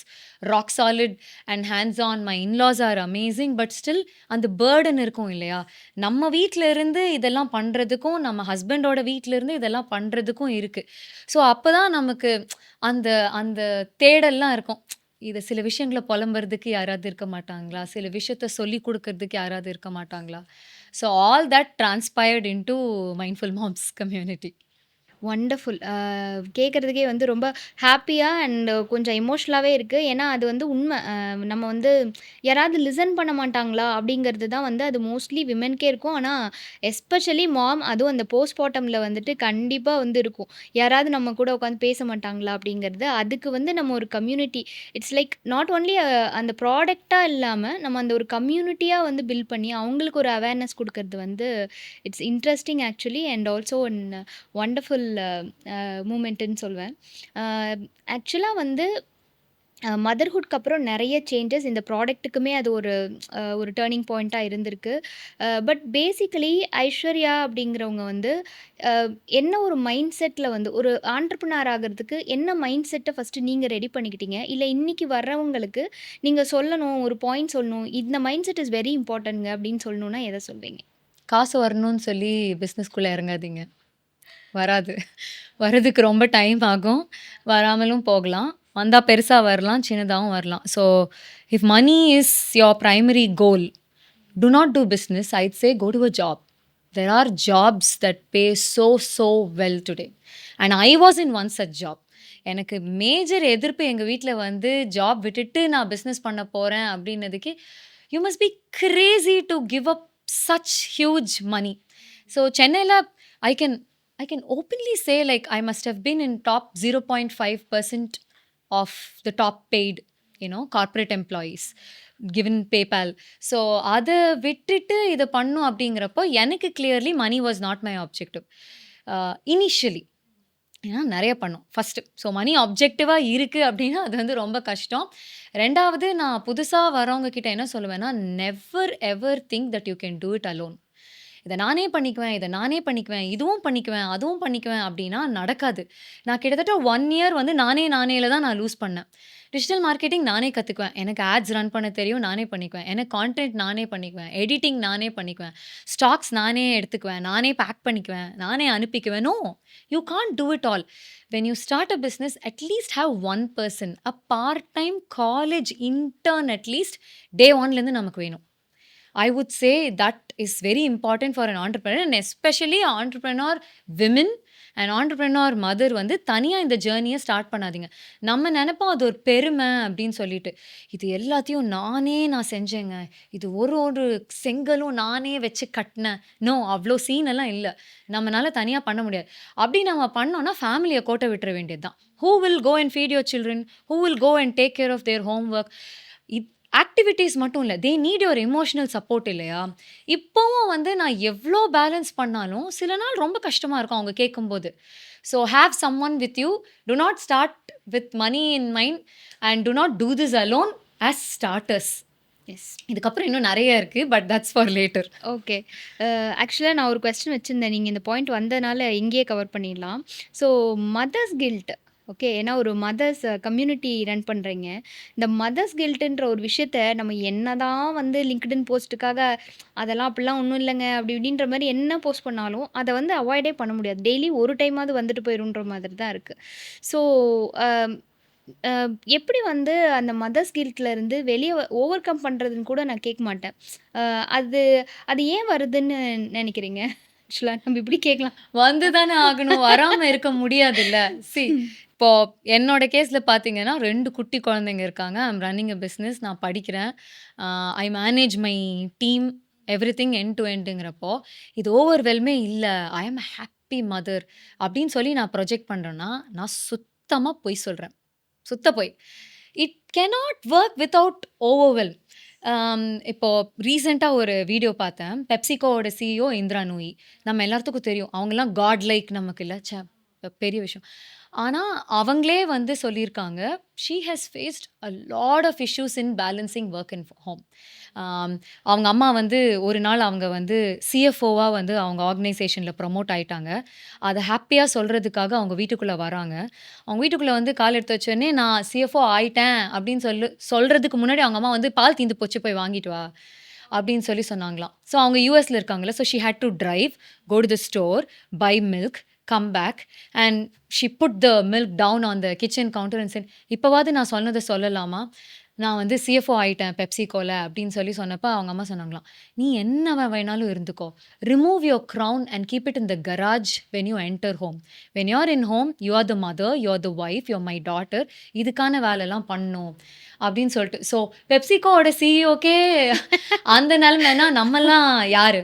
rock solid and hands on. My in-laws are amazing. But still அந்த பேர்டன் இருக்கும் இல்லையா? நம்ம வீட்ல இருந்து இதெல்லாம் பண்றதுக்கும், நம்ம ஹஸ்பண்டோட வீட்ல இருந்து இதெல்லாம் பண்றதுக்கும் இருக்கு. ஸோ அப்பதான் நமக்கு அந்த அந்த தேடல்லாம் இருக்கும். இது சில விஷயங்கள புலம்புறதுக்கு யாராவது இருக்க மாட்டாங்களா? சில விஷயத்த சொல்லிக் குடுக்கறதுக்கு யாராவது இருக்க மாட்டாங்களா? So all that transpired into mindful moms community. Wonderful. கேட்குறதுக்கே வந்து ரொம்ப ஹாப்பியாக அண்ட் கொஞ்சம் எமோஷ்னலாகவே இருக்குது. ஏன்னா அது வந்து உண்மை. நம்ம வந்து யாராவது லிசன் பண்ண மாட்டாங்களா அப்படிங்கிறது தான் வந்து அது மோஸ்ட்லி விமென்கே இருக்கும். ஆனால் எஸ்பெஷலி மாம், அதுவும் அந்த போஸ்ட்மார்ட்டமில் வந்துட்டு கண்டிப்பாக வந்து இருக்கும். யாராவது நம்ம கூட உட்காந்து பேச மாட்டாங்களா அப்படிங்கிறது. அதுக்கு வந்து நம்ம ஒரு community, it's like not only அந்த ப்ராடக்டாக இல்லாமல் நம்ம அந்த ஒரு கம்யூனிட்டியாக வந்து பில்ட் பண்ணி அவங்களுக்கு ஒரு அவேர்னஸ் கொடுக்கறது வந்து it's interesting actually and also one wonderful மூமெண்ட்டுன்னு சொல்வேன். ஆக்சுவலாக வந்து மதர்ஹுட்க்கு அப்புறம் நிறைய சேஞ்சஸ் இந்த ப்ராடக்ட்டுக்குமே அது ஒரு டேர்னிங் பாயிண்ட்டாக இருந்திருக்கு. பட் பேசிக்கலி ஐஸ்வர்யா அப்படிங்கிறவங்க வந்து என்ன ஒரு மைண்ட் செட்டில் வந்து ஒரு ஆண்டர்ப்ரனர் ஆகிறதுக்கு என்ன மைண்ட் செட்டை ஃபஸ்ட்டு நீங்கள் ரெடி பண்ணிக்கிட்டீங்க? இல்லை இன்னைக்கு வர்றவங்களுக்கு நீங்கள் சொல்லணும், ஒரு பாயிண்ட் சொல்லணும், இந்த மைண்ட் செட் இஸ் வெரி இம்பார்ட்டன்ட்ங்க அப்படின்னு சொல்லணும்னா எதை சொல்வீங்க? காசு வரணும்னு சொல்லி பிசினஸ்க்குள்ள இறங்காதீங்க. வராது. வரதுக்கு ரொம்ப டைம் ஆகும். வராமலும் போகலாம். வந்தா பெருசா வரலாம், சின்னதாவும் வரலாம். So if money is your primary goal, do not do business. I'd say go to a job. There are jobs that pay so well today. And I was in one such job. எனக்கு major எதிர்ப்பு எங்க வீட்ல வந்து job விட்டுட்டு நான் business பண்ண போறேன் அப்படின்னதுக்கு, you must be crazy to give up such huge money. So சென்னையில I can I can openly say like I must have been in top 0.5% of the top paid corporate employees given PayPal. So அதை விட்டுட்டு இதை பண்ணும் அப்படிங்கிறப்போ எனக்கு clearly money was not my objective initially. ஏன்னா நிறைய பண்ணோம் ஃபஸ்ட்டு. ஸோ மணி ஆப்ஜெக்டிவாக இருக்குது அப்படின்னா அது வந்து ரொம்ப கஷ்டம். ரெண்டாவது, நான் புதுசாக வரவங்க கிட்ட என்ன சொல்லுவேன்னா, never ever think that you can do it alone. இதை நானே பண்ணிக்குவேன், இதுவும் பண்ணிக்குவேன், அதுவும் பண்ணிக்குவேன் அப்படின்னா நடக்காது. நான் கிட்டத்தட்ட 1 இயர் வந்து நானேல தான் நான் லூஸ் பண்ணேன். டிஜிட்டல் மார்க்கெட்டிங் நானே கற்றுக்குவேன், எனக்கு ஆட்ஸ் ரன் பண்ண தெரியும், நானே பண்ணிக்குவேன், எனக்கு கான்டென்ட் நானே பண்ணிக்குவேன், எடிட்டிங் நானே பண்ணிக்குவேன், ஸ்டாக்ஸ் நானே எடுத்துக்குவேன், நானே பேக் பண்ணிக்குவேன், நானே அனுப்பிக்குவேன். No, you can't do it all. When you start a business, at least have one person, a part time college intern at least day 1லேருந்து நமக்கு வேணும். I would say that is very important for an entrepreneur, and especially entrepreneur women and entrepreneur mother வந்து தனியாக இந்த ஜேர்னியை start பண்ணாதீங்க. நம்ம நினைப்போம் அது ஒரு பெருமை அப்படின்னு சொல்லிட்டு, இது எல்லாத்தையும் நான் செஞ்சேங்க, இது ஒரு செங்கலும் நானே வச்சு கட்டினேன். நோ, அவ்வளோ சீன் எல்லாம் இல்லை. நம்மளால தனியாக பண்ண முடியாது. அப்படி நம்ம பண்ணோன்னா ஃபேமிலியை கோட்டை விட்டுற வேண்டியது தான். Who will go and feed your children? Who will go and take care of their homework? Activities மட்டும் இல்லை, they need your emotional support இல்லையா? இப்போவும் வந்து நான் எவ்வளோ பேலன்ஸ் பண்ணாலும் சில நாள் ரொம்ப கஷ்டமாக இருக்கும் அவங்க கேட்கும்போது. So have some one with you. Do not start with money in mind and do not do this alone as starters. Yes. இதுக்கப்புறம் இன்னும் நிறைய இருக்குது, but that's for later. Okay. ஆக்சுவலாக நான் ஒரு கொஸ்டின் வச்சுருந்தேன், நீங்கள் இந்த பாயிண்ட் வந்ததுனால இங்கேயே கவர் பண்ணிடலாம். ஸோ மதர்ஸ் கில்ட், ஓகே, ஏன்னா ஒரு மதர்ஸ் கம்யூனிட்டி ரன் பண்ணுறீங்க. இந்த மதர்ஸ் கில்ட்டுன்ற ஒரு விஷயத்த நம்ம என்னதான் வந்து லிங்க்டின் போஸ்ட்டுக்காக அதெல்லாம் அப்படிலாம் ஒன்றும் இல்லைங்க அப்படி இப்படின்ற மாதிரி என்ன போஸ்ட் பண்ணாலும் அதை வந்து அவாய்டே பண்ண முடியாது. டெய்லி ஒரு டைமாவது வந்துட்டு போயிடுன்ற மாதிரி தான் இருக்குது. ஸோ எப்படி வந்து அந்த மதர்ஸ் கில்ட்லேருந்து வெளியே ஓவர் கம் பண்ணுறதுன்னு கூட நான் கேட்க மாட்டேன். அது அது ஏன் வருதுன்னு நினைக்கிறீங்க? ஆக்சுவலாக நம்ம இப்படி கேட்கலாம். வந்து தானே ஆகணும், வராமல் இருக்க முடியாதுல்ல. சி, இப்போ என்னோட கேஸில் பார்த்தீங்கன்னா 2 குட்டி குழந்தைங்க இருக்காங்க. ஐம் ரன்னிங் அ பிஸ்னஸ், நான் படிக்கிறேன், I manage my team, everything end to எண்டுங்கிறப்போ இது ஓவர்வெல்மே இல்லை. ஐ ஆம் ஹாப்பி மதர் அப்படின்னு சொல்லி நான் ப்ரொஜெக்ட் பண்ணுறேன்னா நான் சுத்தமாக பொய் சொல்கிறேன். போய் it cannot work without overwhelm. இப்போ ரீசெண்டாக ஒரு வீடியோ பார்த்தேன். பெப்சிகோவோட சிஇஓ இந்திரா நூயி, நம்ம எல்லாத்துக்கும் தெரியும், அவங்கெல்லாம் காட் லைக் நமக்கு இல்லை, பெரிய விஷயம். ஆனால் அவங்களே வந்து சொல்லியிருக்காங்க, she has faced a lot of issues in balancing work in home. அவங்க அம்மா வந்து ஒரு நாள் அவங்க வந்து சிஎஃப்ஓவாக வந்து அவங்க ஆர்கனைசேஷனில் ப்ரமோட் ஆகிட்டாங்க. அதை ஹாப்பியாக சொல்கிறதுக்காக அவங்க வீட்டுக்குள்ளே வராங்க. அவங்க வீட்டுக்குள்ளே வந்து கால் எடுத்து வச்சோடனே நான் சிஎஃப்ஓ ஆயிட்டேன் அப்படின்னு சொல்கிறதுக்கு முன்னாடி அவங்க அம்மா வந்து பால் தீந்து போச்சு, போய் வாங்கிட்டு வா அப்படின்னு சொன்னாங்களாம். ஸோ அவங்க யூஎஸில் இருக்காங்களே, so she had to drive, go to the store, buy milk, come back, and she put the milk down on the kitchen counter and said, இப்போவாது நான் சொன்னதை சொல்லலாமா, நான் வந்து சிஎஃப்ஓ ஆகிட்டேன் பெப்சிகோல அப்படின்னு சொன்னப்போ அவங்க அம்மா சொன்னாங்களாம், நீ என்ன வேணாலும் இருந்துக்கோ, remove your crown and keep it in the garage when you enter home. When you are in home, you are the mother, you are the wife, you are my daughter, இதுக்கான வேலைலாம் பண்ணும் அப்படின்னு சொல்லிட்டு. ஸோ பெப்சிகோவோட சிஇஓக்கே அந்த நிலைமைனா நம்மலாம் யார்?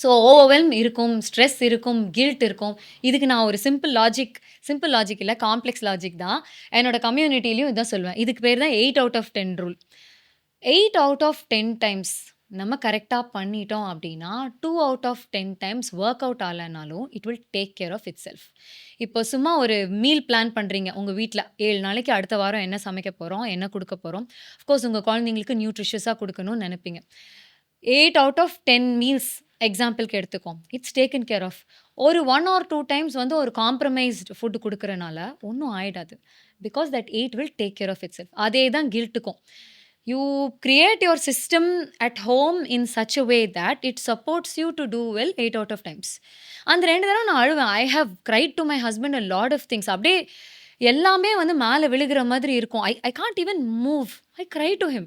So overwhelm இருக்கும், stress இருக்கும், கில்ட் இருக்கும். இதுக்கு நான் ஒரு சிம்பிள் லாஜிக் இல்லை, காம்ப்ளெக்ஸ் லாஜிக் தான். என்னோட கம்யூனிட்டிலையும் இதான் சொல்லுவேன். இதுக்கு பேர் தான் 8 out of 10 rule. 8 out of 10 times நம்ம கரெக்டாக பண்ணிட்டோம் அப்படின்னா 2 out of 10 times work out ஆகலைனாலும் it will take care of itself. இப்போ சும்மா ஒரு மீல் பிளான் பண்ணுறீங்க உங்கள் வீட்டில், 7 நாளைக்கு அடுத்த வாரம் என்ன சமைக்க போகிறோம், என்ன கொடுக்க போகிறோம், அஃப்கோர்ஸ் உங்கள் குழந்தைங்களுக்கு நியூட்ரிஷியஸாக கொடுக்கணும்னு நினைப்பீங்க. 8 out of 10 மீல்ஸ் எக்ஸாம்பிளுக்கு எடுத்துக்கோம், இட்ஸ் டேக்கன் கேர் ஆஃப். ஒரு 1 or 2 டைம்ஸ் வந்து ஒரு காம்ப்ரமைஸ்டு ஃபுட்டு கொடுக்குறனால ஒன்றும் ஆகிடாது. Because that 8 will take care of itself. அதே தான் கில்ட்டுக்கும். you create your system at home in such a way that it supports you to do well 8 out of times. அந்த 2 தடவ நான் அழுவேன். I have cried to my husband a lot of things. அப்படியே எல்லாமே வந்து மேல விழுகிற மாதிரி இருக்கும். I can't even move. I cry to him.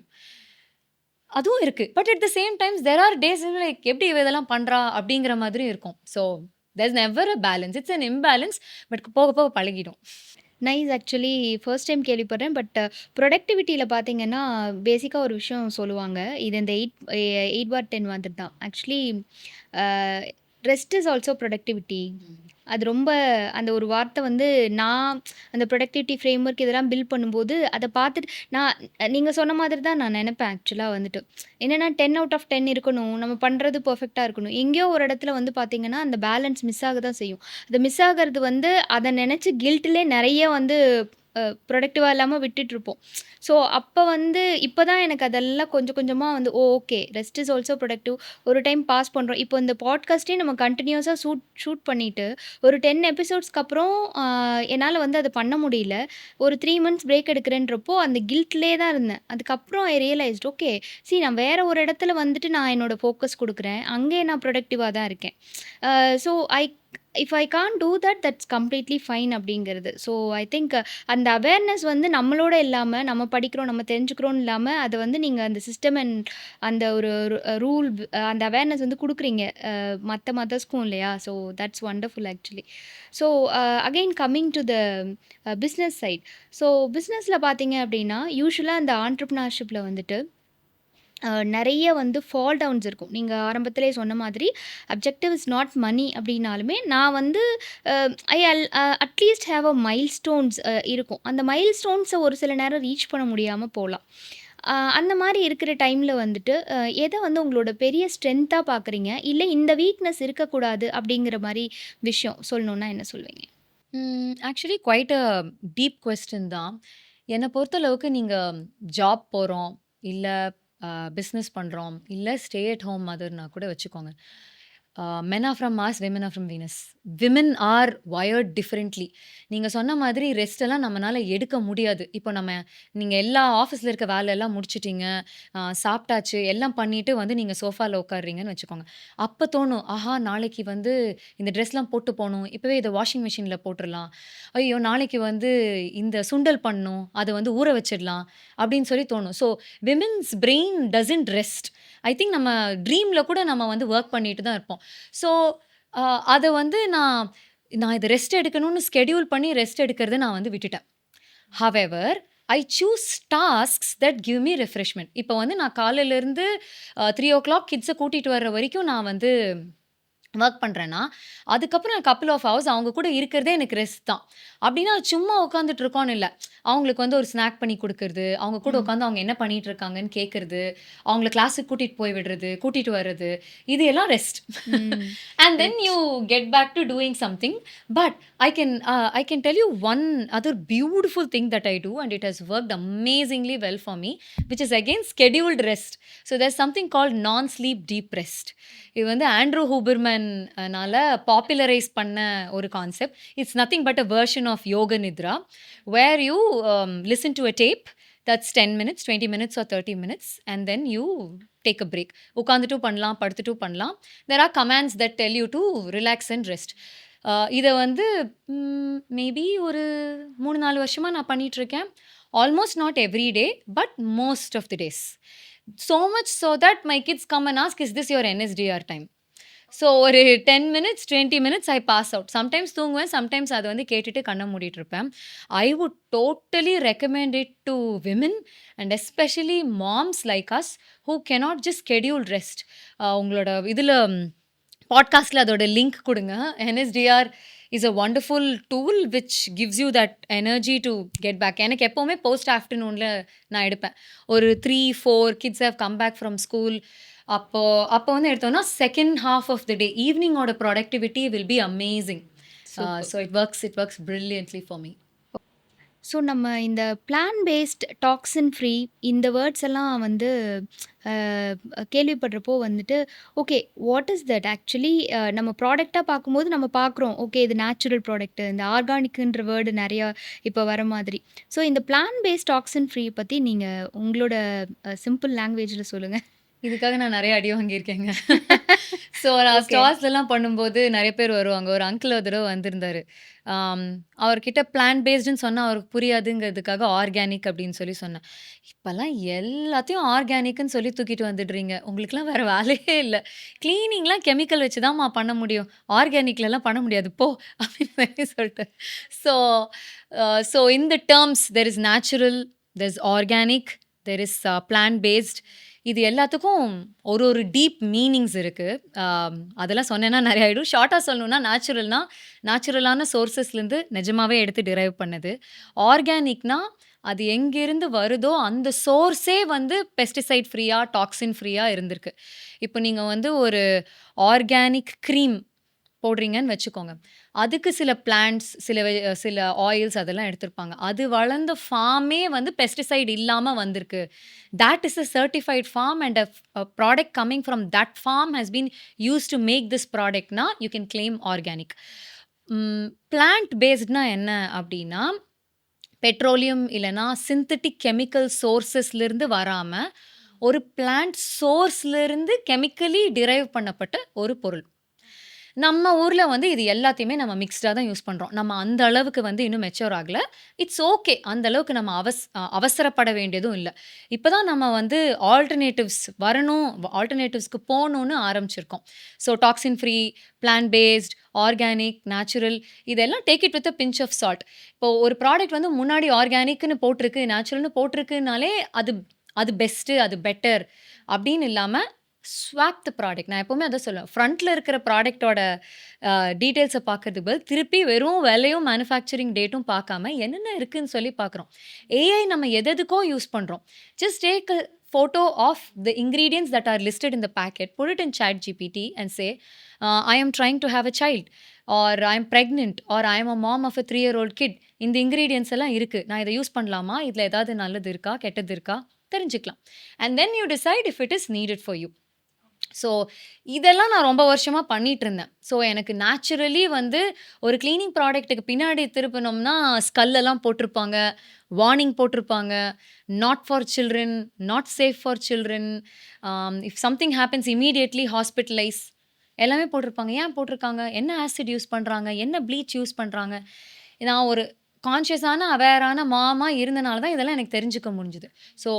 அதுவும் இருக்கு. But at the same times there are days like எப்படி இவ இதெல்லாம் பண்றா அப்படிங்கிற மாதிரி இருக்கும். So there's never a balance. It's an imbalance. But போக போக பழகிடும். நைஸ். ஆக்சுவலி ஃபர்ஸ்ட் டைம் கேள்விப்படுறேன். பட் ப்ரொடக்டிவிட்டியில் பார்த்தீங்கன்னா பேசிக்காக ஒரு விஷயம் சொல்லுவாங்க. இது இந்த 8/10 வந்துட்டு தான். Actually rest is also productivity. அது ரொம்ப அந்த ஒரு வார்த்தை வந்து நான் அந்த ப்ரொடக்டிவிட்டி ஃப்ரேம் ஒர்க் இதெல்லாம் பில்ட் பண்ணும்போது அதை பார்த்துட்டு நான் நீங்கள் சொன்ன மாதிரி தான் நான் நினைப்பேன். ஆக்சுவலாக வந்துட்டு என்னென்னா 10 out of 10 இருக்கணும், நம்ம பண்ணுறது பர்ஃபெக்டாக இருக்கணும். எங்கேயோ ஒரு இடத்துல வந்து பார்த்திங்கன்னா அந்த பேலன்ஸ் மிஸ் ஆக தான் செய்யும். அது மிஸ் ஆகிறது வந்து அதை நினச்சி கில்ட்டிலே நிறைய வந்து ப்ரொடக்டிவாக இல்லாமல் விட்டுட்ருப்போம். ஸோ அப்போ வந்து இப்போ தான் எனக்கு அதெல்லாம் கொஞ்சம் கொஞ்சமாக வந்து okay rest is also productive. ஒரு டைம் பாஸ் பண்ணுறோம். இப்போ இந்த பாட்காஸ்ட்டே நம்ம கண்டினியூஸாக ஷூட் பண்ணிவிட்டு ஒரு 10 எபிசோட்ஸ்க்கு அப்புறம் என்னால் வந்து அதை பண்ண முடியல. ஒரு 3 months பிரேக் எடுக்கிறேன்றப்போ அந்த கில்ட்லேயே தான் இருந்தேன். அதுக்கப்புறம் ஐ ரியலைஸ்ட் ஓகே நான் வேறு ஒரு இடத்துல வந்துட்டு நான் என்னோடய ஃபோக்கஸ் கொடுக்குறேன். அங்கே நான் ப்ரொடக்டிவாக தான் இருக்கேன். So if I can't two that's completely fine அப்படிங்கிறது. ஸோ ஐ திங்க் அந்த அவேர்னஸ் வந்து நம்மளோட இல்லாமல் நம்ம படிக்கிறோம் நம்ம தெரிஞ்சுக்கிறோன்னு இல்லாமல் அதை வந்து நீங்கள் அந்த சிஸ்டம் அண்ட் அந்த ஒரு ரூல் அந்த அவேர்னஸ் வந்து கொடுக்குறீங்க மற்ற மதர்ஸ்க்கும் இல்லையா. So that's wonderful actually. So again coming to the business side. So பிஸ்னஸில் பார்த்தீங்க அப்படின்னா யூஸ்வலாக அந்த ஆண்டர்ப்ரனர்ஷிப்பில் வந்துட்டு நிறைய வந்து ஃபால் டவுன்ஸ் இருக்கும். நீங்கள் ஆரம்பத்திலே சொன்ன மாதிரி அப்ஜெக்டிவ் இஸ் நாட் மனி அப்படின்னாலுமே நான் வந்து at least have a mile stones இருக்கும். அந்த மைல் ஸ்டோன்ஸை ஒரு சில நேரம் ரீச் பண்ண முடியாமல் போகலாம். அந்த மாதிரி இருக்கிற டைமில் வந்துட்டு எதை வந்து உங்களோட பெரிய ஸ்ட்ரென்த்தாக பார்க்குறீங்க, இல்லை இந்த வீக்னஸ் இருக்கக்கூடாது அப்படிங்கிற மாதிரி விஷயம் சொல்லணுன்னா என்ன சொல்வீங்க? Actually quite a deep question தான். என்னை பொறுத்தளவுக்கு நீங்கள் ஜாப் போகிறோம், இல்லை பிஸ்னஸ் பண்ணுறோம், இல்லை ஸ்டே அட் ஹோம் மதர்னா கூட வச்சுக்கோங்க. men are from Mars, women are from Venus. Women are wired differently. நீங்கள் சொன்ன மாதிரி ரெஸ்ட் எல்லாம் நம்மளால எடுக்க முடியாது. இப்போ நீங்கள் எல்லா ஆஃபீஸில் இருக்க வேலையெல்லாம் முடிச்சிட்டிங்க, சாப்பிட்டாச்சு, எல்லாம் பண்ணிட்டு வந்து நீங்கள் சோஃபாவில் உட்காடுறீங்கன்னு வச்சுக்கோங்க. அப்போ தோணும் ஆஹா நாளைக்கு வந்து இந்த ட்ரெஸ்லாம் போட்டு போகணும், இப்போவே இதை வாஷிங் மிஷினில் போட்டுடலாம், ஐயோ நாளைக்கு வந்து இந்த சுண்டல் பண்ணணும், அதை வந்து ஊற வச்சிடலாம் அப்படின்னு சொல்லி தோணும். So women's brain doesn't rest. I think நம்ம ட்ரீமில் கூட நம்ம வந்து ஒர்க் பண்ணிட்டு தான் இருப்போம். ஸோ அதை வந்து நான் இதை ரெஸ்ட் எடுக்கணும்னு ஸ்கெடியூல் பண்ணி ரெஸ்ட் எடுக்கிறத நான் வந்து விட்டுட்டேன். However I choose tasks that give me refreshment. இப்போ வந்து நான் காலையிலேருந்து 3 o'clock கிட்ஸை கூட்டிகிட்டு வர்ற வரைக்கும் நான் வந்து ஒர்க் பண்ணுறேன்னா அதுக்கப்புறம் நான் கப்புள் ஆஃப் ஹவர்ஸ் அவங்க கூட இருக்கிறதே எனக்கு ரெஸ்ட் தான். அப்படின்னா சும்மா உட்காந்துட்டு இருக்கோன்னு இல்லை, அவங்களுக்கு வந்து ஒரு ஸ்நாக் பண்ணி கொடுக்கறது, அவங்க கூட உட்காந்து அவங்க என்ன பண்ணிட்டு இருக்காங்கன்னு கேட்குறது, அவங்கள கிளாஸுக்கு கூட்டிகிட்டு போய் விடுறது, கூட்டிகிட்டு வர்றது, இது எல்லாம் rest. And then you get back to doing something. But I can tell you one other beautiful thing that I do, and it has worked amazingly well for me, which is again scheduled rest. So there's something called non-sleep deep rest. இது வந்து Andrew ஹூபர்மன்னால popularise பண்ண ஒரு concept. It's nothing but a version of yoga nidra, where you listen to a tape that's 10 minutes, 20 minutes or 30 minutes, and then you take a break. உட்காந்துட்டும் பண்ணலாம், படுத்துட்டும் பண்ணலாம். There are commands that tell you to relax and rest. இதை வந்து maybe ஒரு 3-4 வருஷமாக நான் பண்ணிகிட்ருக்கேன். Almost not every day but most of the days. So much so that my kids come and ask, is this your NSDR time? So ஒரு 10 minutes 20 minutes I pass out. Sometimes தூங்குவேன், sometimes அதை வந்து கேட்டுட்டு கண்ணை மூடிட்டு இருப்பேன். I would totally recommend it to women and especially moms like us who cannot just schedule rest. உங்களோட இதில் பாட்காஸ்ட்டில் அதோட லிங்க் கொடுங்க. NSDR is a wonderful tool which gives you that energy to get back. எனக்கு எப்போவுமே post ஆஃப்டர்நூனில் நான் எடுப்பேன். ஒரு 3-4 kids have come back from school. அப்போ வந்து எடுத்தோம்னா second half of the day ஈவினிங்கோட productivity will be amazing. So it works brilliantly for me. So நம்ம இந்த பிளான் பேஸ்ட் டாக்ஸின் ஃப்ரீ இந்த வேர்ட்ஸ் எல்லாம் வந்து கேள்விப்படுறப்போ வந்துட்டு okay what is that actually நம்ம ப்ராடக்டாக பார்க்கும்போது நம்ம பார்க்குறோம் ஓகே இது நேச்சுரல் ப்ராடக்ட் இந்த ஆர்கானிக்ன்ற வேர்டு நிறையா இப்போ வர மாதிரி ஸோ இந்த பிளான் பேஸ்ட் டாக்ஸின் ஃப்ரீ பற்றி நீங்கள் உங்களோட சிம்பிள் லாங்குவேஜில் சொல்லுங்கள். இதுக்காக நான் நிறைய அடி வாங்கியிருக்கேங்க. ஸோ நான் ஸ்டால்ஸ்லாம் பண்ணும்போது நிறைய பேர் வருவாங்க. ஒரு அங்கிள் ஒரு தடவை வந்திருந்தாரு. அவர்கிட்ட பிளான் பேஸ்டுன்னு சொன்னால் அவருக்கு புரியாதுங்கிறதுக்காக ஆர்கானிக் அப்படின்னு சொல்லி சொன்னேன். இப்போல்லாம் எல்லாத்தையும் ஆர்கானிக்னு சொல்லி தூக்கிட்டு வந்துடுறீங்க, உங்களுக்குலாம் வேறு வேலையே இல்லை, க்ளீனிங்லாம் கெமிக்கல் வச்சு தான்மா பண்ண முடியும், ஆர்கானிக்லலாம் பண்ண முடியாது போ அப்படின்னு சொல்லிட்டு. ஸோ ஸோ இந்த terms there is natural, there is organic, there is plant paste. இது எல்லாத்துக்கும் ஒரு ஒரு டீப் மீனிங்ஸ் இருக்குது. அதெல்லாம் சொன்னேன்னா நிறைய ஆகிடும். ஷார்ட்டாக சொல்லணுன்னா நேச்சுரலான சோர்சஸ்லேருந்து நிஜமாகவே எடுத்து டிரைவ் பண்ணது. ஆர்கானிக்னா அது எங்கேருந்து வருதோ அந்த சோர்ஸே வந்து பெஸ்டிசைட் ஃப்ரீயாக டாக்ஸின் ஃப்ரீயாக இருந்திருக்கு. இப்போ நீங்கள் வந்து ஒரு ஆர்கானிக் க்ரீம் போடுறீங்கன்னு வச்சுக்கோங்க, அதுக்கு சில பிளான்ட்ஸ் சில ஆயில்ஸ் அதெல்லாம் எடுத்திருப்பாங்க. அது வளர்ந்த ஃபார்மே வந்து பெஸ்டிசைட் இல்லாமல் வந்திருக்கு. that is a certified farm and a product coming from that farm has been used to make this product na you can claim organic. Plant based na enna அப்படின்னா petroleum இல்லைனா synthetic chemical சோர்சஸ்லேருந்து வராமல் ஒரு plant சோர்ஸ்லேருந்து chemically drive பண்ணப்பட்ட ஒரு பொருள். நம்ம ஊரில் வந்து இது எல்லாத்தையுமே நம்ம மிக்ஸ்டாக தான் யூஸ் பண்ணுறோம். நம்ம அந்த அளவுக்கு வந்து இன்னும் மெச்சூர் ஆகலை. இட்ஸ் ஓகே, அந்த அளவுக்கு நம்ம அவசரப்பட வேண்டியதும் இல்லை. இப்போ தான் நம்ம வந்து ஆல்டர்னேட்டிவ்ஸ்க்கு போகணுன்னு ஆரம்பிச்சிருக்கோம். So toxin free, plant based, organic, natural, இதெல்லாம் take it with a pinch of salt. இப்போது ஒரு ப்ராடக்ட் வந்து முன்னாடி ஆர்கானிக்னு போட்டிருக்கு, நேச்சுரல்னு போட்டிருக்குனாலே அது பெஸ்ட்டு, அது பெட்டர் அப்படின்னு இல்லாமல் ஸ்வாப் த ப்ராடக்ட். நான் எப்போவுமே அதை சொல்லுவேன், ஃப்ரண்ட்டில் இருக்கிற ப்ராடக்டோட டீட்டெயில்ஸை பார்க்கறதுக்கு பதில் திருப்பி வெறும் விலையும் மேனுஃபேக்சரிங் டேட்டும் பார்க்காம என்னென்ன இருக்குதுன்னு சொல்லி பார்க்குறோம். ஏஐ நம்ம எதுக்கோ யூஸ் பண்ணுறோம். Just take a photo of the ingredients that are listed in the packet, put it in ChatGPT and say, I am trying to have a child, or I am pregnant, or I am a mom of a 3-year-old kid. இந்த ingredients எல்லாம் இருக்குது, நான் இதை use பண்ணலாமா, இதில் ஏதாவது நல்லது இருக்கா கெட்டது இருக்கா தெரிஞ்சுக்கலாம். and then you decide if it is needed for you. So இதெல்லாம் நான் ரொம்ப வருஷமாக பண்ணிகிட்டு இருந்தேன். ஸோ எனக்கு நேச்சுரலி வந்து ஒரு க்ளீனிங் ப்ராடக்ட்டுக்கு பின்னாடி திருப்பினோம்னா ஸ்கல்லெல்லாம் போட்டிருப்பாங்க, வார்னிங் போட்டிருப்பாங்க, not for children, not safe for children, if something happens immediately hospitalise, எல்லாமே போட்டிருப்பாங்க. ஏன் போட்டிருக்காங்க, என்ன ஆசிட் யூஸ் பண்ணுறாங்க, என்ன ப்ளீச் யூஸ் பண்ணுறாங்க. நான் ஒரு கான்ஷியஸான அவேரான மாமாக இருந்தனால தான் இதெல்லாம் எனக்கு தெரிஞ்சுக்க முடிஞ்சுது. So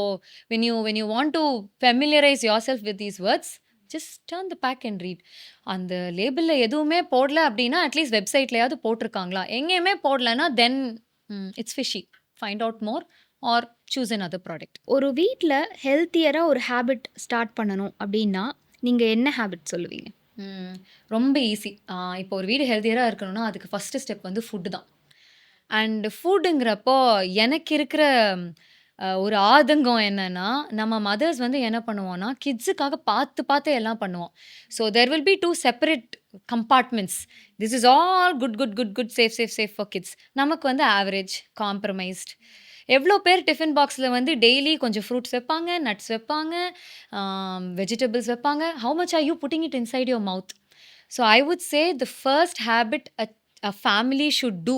when you want to familiarize yourself with these words, just turn the pack and read. அந்த லேபிளில் எதுவுமே போடல அப்படின்னா அட்லீஸ்ட் வெப்சைட்லையாவது போட்டிருக்காங்களா, எங்கேயுமே போடலைன்னா then it's fishy, find out more or choose another product. ஒரு வீட்டில் ஹெல்த்தியராக ஒரு ஹேபிட் ஸ்டார்ட் பண்ணணும் அப்படின்னா நீங்கள் என்ன ஹேபிட் சொல்லுவீங்க? ரொம்ப ஈஸி. இப்போ ஒரு வீடு ஹெல்த்தியராக இருக்கணும்னா அதுக்கு ஃபஸ்ட்டு ஸ்டெப் வந்து ஃபுட்டு தான். அண்ட் ஃபுட்டுங்கிறப்போ எனக்கு இருக்கிற ஒரு ஆதங்கம் என்னன்னா, நம்ம மதர்ஸ் வந்து என்ன பண்ணுவோம்னா கிட்ஸுக்காக பார்த்து எல்லாம் பண்ணுவோம். So there will be 2 separate compartments. This is all good safe for kids. நமக்கு வந்து ஆவரேஜ், காம்ப்ரமைஸ்ட். எவ்வளோ பேர் டிஃபன் பாக்ஸில் வந்து டெய்லி கொஞ்சம் ஃப்ரூட்ஸ் வைப்பாங்க, நட்ஸ் வைப்பாங்க, வெஜிடபிள்ஸ் வைப்பாங்க. How much are you putting it inside your mouth? So I would say the first habit a family should do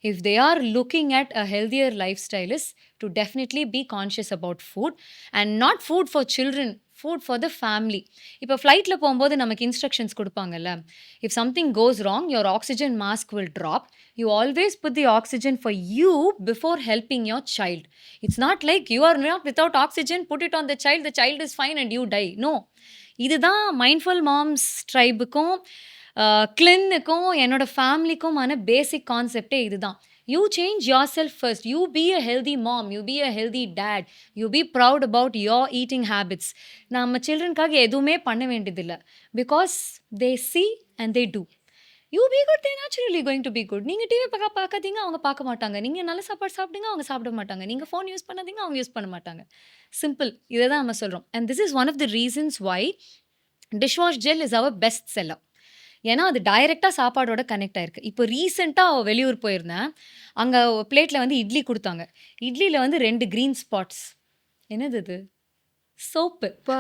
if they are looking at a healthier lifestyle is to definitely be conscious about food, and not food for children, food for the family. இப்போ ஃப்ளைட்டில் போகும்போது நமக்கு instructions கொடுப்பாங்கல்ல, if something goes wrong your oxygen mask will drop, you always put the oxygen for you before helping your child. It's not like you are not without oxygen, put it on the child is fine and you die. No, இதுதான் mindful moms ட்ரைபுக்கும் கிளின்னுக்கும் என்னோட ஃபேமிலிக்குமான basic கான்செப்டே இதுதான். You change yourself first, you be a healthy mom, you be a healthy dad, you be proud about your eating habits. நம்ம சில்ட்ரனுக்காக எதுவுமே பண்ண வேண்டியதில்லை, because they see and they do. You be good, they naturally going to be good. நீங்கள் TV பார்க்காதீங்க, அவங்க பார்க்க மாட்டாங்க. நீங்கள் நல்ல சாப்பாடு சாப்பிடுங்க, அவங்க சாப்பிட மாட்டாங்க. நீங்கள் ஃபோன் யூஸ் பண்ணாதீங்க, அவங்க யூஸ் பண்ண மாட்டாங்க. சிம்பிள். இதை தான் நம்ம சொல்கிறோம். And this is one of the reasons why dishwash gel is our best seller. ஏன்னா அது டைரெக்டாக சாப்பாடோட கனெக்ட் ஆயிருக்கு. இப்போ ரீசெண்டாக வெளியூர் போயிருந்தேன். அங்கே பிளேட்டில் வந்து இட்லி கொடுத்தாங்க. இட்லியில் வந்து 2 க்ரீன் ஸ்பாட்ஸ். என்னது இது? சோப்பு. அப்பா!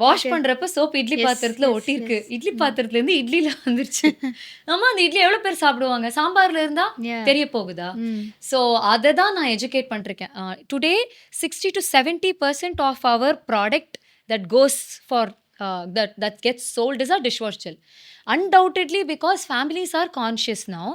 Wash okay. பண்றப்ப சோப்பு இட்லி எஸ், பாத்திரத்துல எஸ், ஒட்டியிருக்கு. எஸ். இட்லி பாத்திரத்துலேருந்து இட்லியில வந்துருச்சு. ஆமா, அந்த இட்லி எவ்வளோ பேர் சாப்பிடுவாங்க? சாம்பார்ல இருந்தா Yeah. தெரிய போகுதா? ம். ஸோ அதை தான் நான் எஜுகேட் பண்ணிருக்கேன். Today 60 to 70% of our product that goes for that gets sold is a dishwash gel. Undoubtedly, because families are conscious now.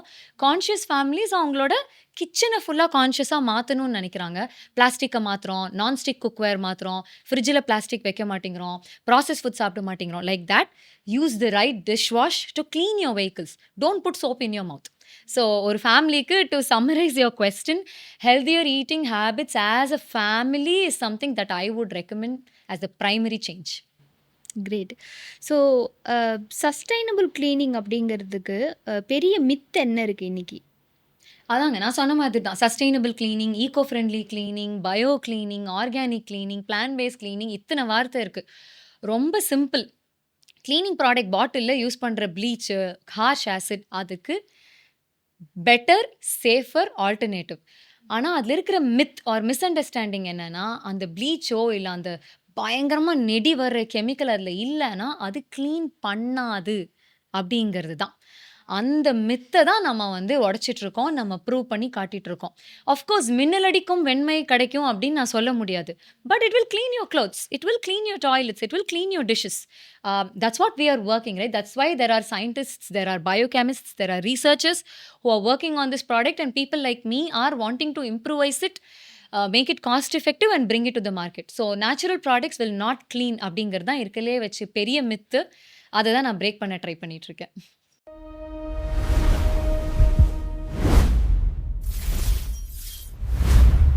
Conscious families அவங்களோட கிச்சனை ஃபுல்லாக கான்ஷியஸாக மாற்றணும்னு நினைக்கிறாங்க. பிளாஸ்டிக்கை மாற்றுறோம், நான்ஸ்டிக் குக்வேர் மாற்றுறோம், ஃப்ரிட்ஜில் பிளாஸ்டிக் வைக்க மாட்டேங்கிறோம், ப்ராசஸ் ஃபுட் சாப்பிட மாட்டேங்கிறோம். Like that, use the right dish wash to clean your vehicles. Don't put soap in your mouth. So ஒரு ஃபேமிலிக்கு, to summarise your question, healthier eating habits as a family is something that I would recommend as the primary change. Great. So sustainable cleaning அப்படிங்கிறதுக்கு பெரிய myth என்ன இருக்குது இன்னைக்கு? அதாங்க நான் சொன்ன மாதிரி தான். Sustainable cleaning, eco friendly cleaning, bio cleaning, organic cleaning, plan paste cleaning, இத்தனை வார்த்தை இருக்குது. ரொம்ப சிம்பிள். கிளீனிங் ப்ராடக்ட் பாட்டிலில் யூஸ் பண்ணுற ப்ளீச்சு, ஹார்ஷ் ஆசிட், அதுக்கு பெட்டர், சேஃபர் ஆல்டர்னேட்டிவ். ஆனால் அதில் இருக்கிற மித் ஆர் மிஸ் அண்டர்ஸ்டாண்டிங் என்னென்னா, அந்த ப்ளீச்சோ இல்லை அந்த பயங்கரமாக நெடி வர்ற கெமிக்கல் அதில் இல்லைன்னா அது க்ளீன் பண்ணாது அப்படிங்கிறது தான். அந்த மித்தை தான் நம்ம வந்து உடைச்சிட்ருக்கோம், நம்ம ப்ரூவ் பண்ணி காட்டிகிட்ருக்கோம். ஆஃப்கோர்ஸ் மின்னல் அடிக்கும் வெண்மை கிடைக்கும் அப்படின்னு நான் சொல்ல முடியாது. But it will clean your clothes, it will clean your toilets, it will clean your dishes. That's what we are working, right? That's why there are scientists, there are biochemists, there are researchers who are working on this product, and people like me are wanting to improvise it, make it cost effective and bring it to the market. So natural products will not clean அப்படிங்கிறது தான் இருக்கலே வச்சு பெரிய மித்து. அதை தான் நான் break பண்ண try பண்ணிட்டு இருக்கேன்.